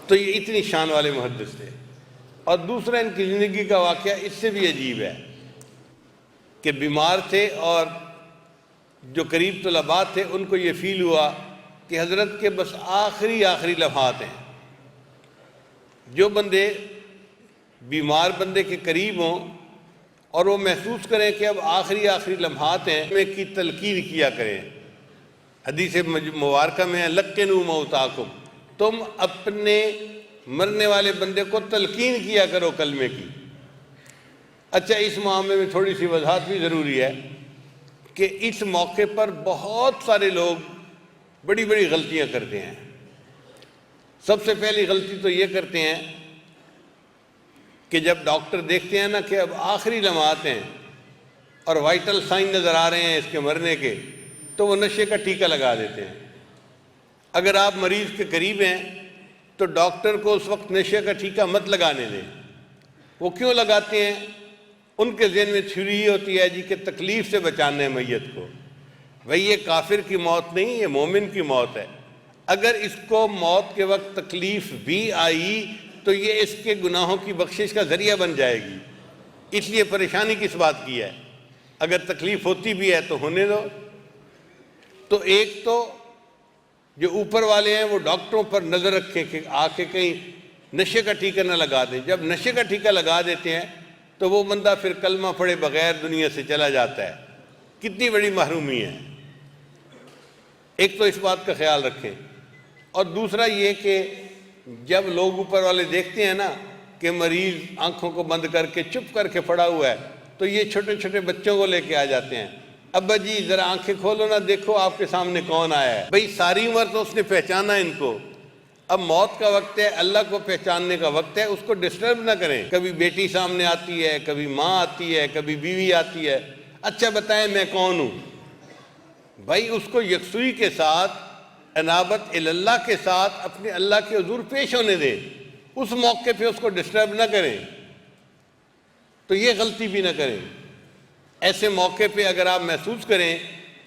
تو یہ اتنی شان والے محدث تھے۔ اور دوسرا ان کی زندگی کا واقعہ اس سے بھی عجیب ہے کہ بیمار تھے، اور جو قریب طلباء تھے ان کو یہ فیل ہوا کہ حضرت کے بس آخری لمحات ہیں۔ جو بندے بیمار بندے کے قریب ہوں اور وہ محسوس کریں کہ اب آخری لمحات ہیں، میں کی تلقین کیا کریں۔ حدیث مبارکہ میں لقنوا موتاکم، تم اپنے مرنے والے بندے کو تلقین کیا کرو کلمے کی۔ اچھا، اس معاملے میں تھوڑی سی وضاحت بھی ضروری ہے کہ اس موقع پر بہت سارے لوگ بڑی غلطیاں کرتے ہیں۔ سب سے پہلی غلطی تو یہ کرتے ہیں کہ جب ڈاکٹر دیکھتے ہیں نا کہ اب آخری لمحات ہیں اور وائٹل سائن نظر آ رہے ہیں اس کے مرنے کے، تو وہ نشے کا ٹیکہ لگا دیتے ہیں۔ اگر آپ مریض کے قریب ہیں تو ڈاکٹر کو اس وقت نشے کا ٹیکہ مت لگانے دیں۔ وہ کیوں لگاتے ہیں؟ ان کے ذہن میں تھیوری یہ ہوتی ہے جی کہ تکلیف سے بچانا ہے میت کو۔ بھئی یہ کافر کی موت نہیں، یہ مومن کی موت ہے۔ اگر اس کو موت کے وقت تکلیف بھی آئی تو یہ اس کے گناہوں کی بخشش کا ذریعہ بن جائے گی، اس لیے پریشانی کس بات کی ہے؟ اگر تکلیف ہوتی بھی ہے تو ہونے دو۔ تو ایک تو جو اوپر والے ہیں وہ ڈاکٹروں پر نظر رکھیں کہ آ کے کہیں نشے کا ٹیکہ نہ لگا دیں۔ جب نشے کا ٹیکہ لگا دیتے ہیں تو وہ بندہ پھر کلمہ پڑھے بغیر دنیا سے چلا جاتا ہے۔ کتنی بڑی محرومی ہے۔ ایک تو اس بات کا خیال رکھیں، اور دوسرا یہ کہ جب لوگ اوپر والے دیکھتے ہیں نا کہ مریض آنکھوں کو بند کر کے چپ کر کے پڑا ہوا ہے، تو یہ چھوٹے چھوٹے بچوں کو لے کے آ جاتے ہیں، ابا جی ذرا آنکھیں کھولو نا، دیکھو آپ کے سامنے کون آیا ہے۔ بھئی ساری عمر تو اس نے پہچانا ان کو، اب موت کا وقت ہے، اللہ کو پہچاننے کا وقت ہے، اس کو ڈسٹرب نہ کریں۔ کبھی بیٹی سامنے آتی ہے، کبھی ماں آتی ہے، کبھی بیوی آتی ہے، اچھا بتائیں میں کون ہوں؟ بھائی اس کو یکسوئی کے ساتھ، انابت اللہ کے ساتھ اپنے اللہ کے حضور پیش ہونے دیں، اس موقع پہ اس کو ڈسٹرب نہ کریں۔ تو یہ غلطی بھی نہ کریں۔ ایسے موقع پہ اگر آپ محسوس کریں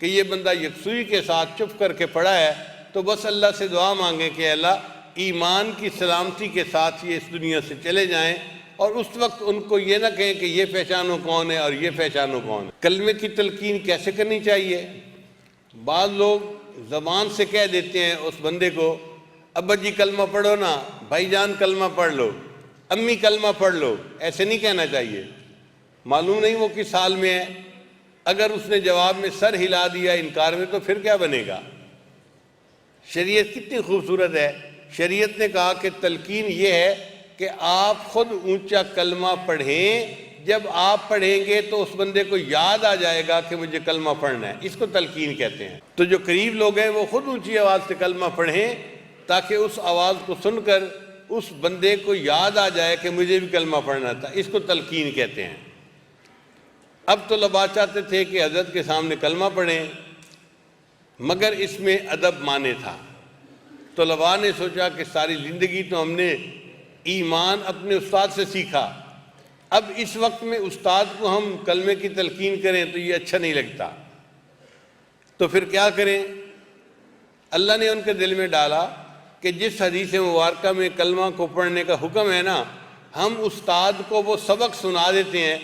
کہ یہ بندہ یکسوئی کے ساتھ چپ کر کے پڑا ہے تو بس اللہ سے دعا مانگیں کہ اللہ ایمان کی سلامتی کے ساتھ یہ اس دنیا سے چلے جائیں، اور اس وقت ان کو یہ نہ کہیں کہ یہ پہچانو کون ہے اور یہ پہچانو کون ہے۔ کلمے کی تلقین کیسے کرنی چاہیے؟ بعض لوگ زبان سے کہہ دیتے ہیں اس بندے کو، ابا جی کلمہ پڑھو نا، بھائی جان کلمہ پڑھ لو، امی کلمہ پڑھ لو۔ ایسے نہیں کہنا چاہیے۔ معلوم نہیں وہ کس حال میں ہے، اگر اس نے جواب میں سر ہلا دیا انکار میں تو پھر کیا بنے گا؟ شریعت کتنی خوبصورت ہے۔ شریعت نے کہا کہ تلقین یہ ہے کہ آپ خود اونچا کلمہ پڑھیں، جب آپ پڑھیں گے تو اس بندے کو یاد آ جائے گا کہ مجھے کلمہ پڑھنا ہے، اس کو تلقین کہتے ہیں۔ تو جو قریب لوگ ہیں وہ خود اونچی آواز سے کلمہ پڑھیں تاکہ اس آواز کو سن کر اس بندے کو یاد آ جائے کہ مجھے بھی کلمہ پڑھنا تھا، اس کو تلقین کہتے ہیں۔ اب تو طلباء چاہتے تھے کہ حضرت کے سامنے کلمہ پڑھیں، مگر اس میں ادب مانے تھا۔ طلباء نے سوچا کہ ساری زندگی تو ہم نے ایمان اپنے استاد سے سیکھا، اب اس وقت میں استاد کو ہم کلمے کی تلقین کریں تو یہ اچھا نہیں لگتا، تو پھر کیا کریں؟ اللہ نے ان کے دل میں ڈالا کہ جس حدیث مبارکہ میں کلمہ کو پڑھنے کا حکم ہے نا، ہم استاد کو وہ سبق سنا دیتے ہیں،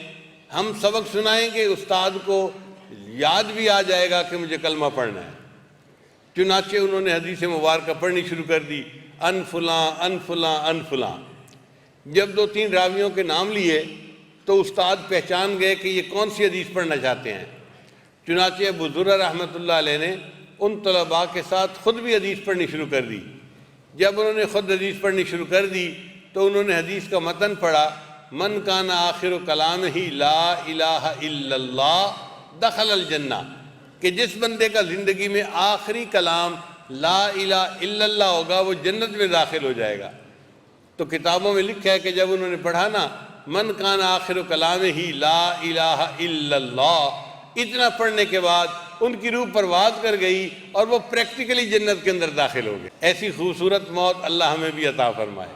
ہم سبق سنائیں گے، استاد کو یاد بھی آ جائے گا کہ مجھے کلمہ پڑھنا ہے۔ چنانچہ انہوں نے حدیث مبارکہ پڑھنی شروع کر دی، ان فلاں ان فلاں ان فلاں۔ جب 2-3 راویوں کے نام لیے تو استاد پہچان گئے کہ یہ کون سی حدیث پڑھنا چاہتے ہیں۔ چنانچہ ابو ذر رحمۃ اللہ علیہ نے ان طلباء کے ساتھ خود بھی حدیث پڑھنی شروع کر دی۔ جب انہوں نے خود حدیث پڑھنی شروع کر دی تو انہوں نے حدیث کا متن پڑھا، من کان آخر کلامہ لا الہ الا اللہ دخل الجنہ، کہ جس بندے کا زندگی میں آخری کلام لا الہ الا اللہ ہوگا وہ جنت میں داخل ہو جائے گا۔ تو کتابوں میں لکھا ہے کہ جب انہوں نے پڑھا نا من کان آخر کلامہ لا الہ الا اللہ، اتنا پڑھنے کے بعد ان کی روح پرواز کر گئی اور وہ پریکٹیکلی جنت کے اندر داخل ہو گئے۔ ایسی خوبصورت موت اللہ ہمیں بھی عطا فرمائے۔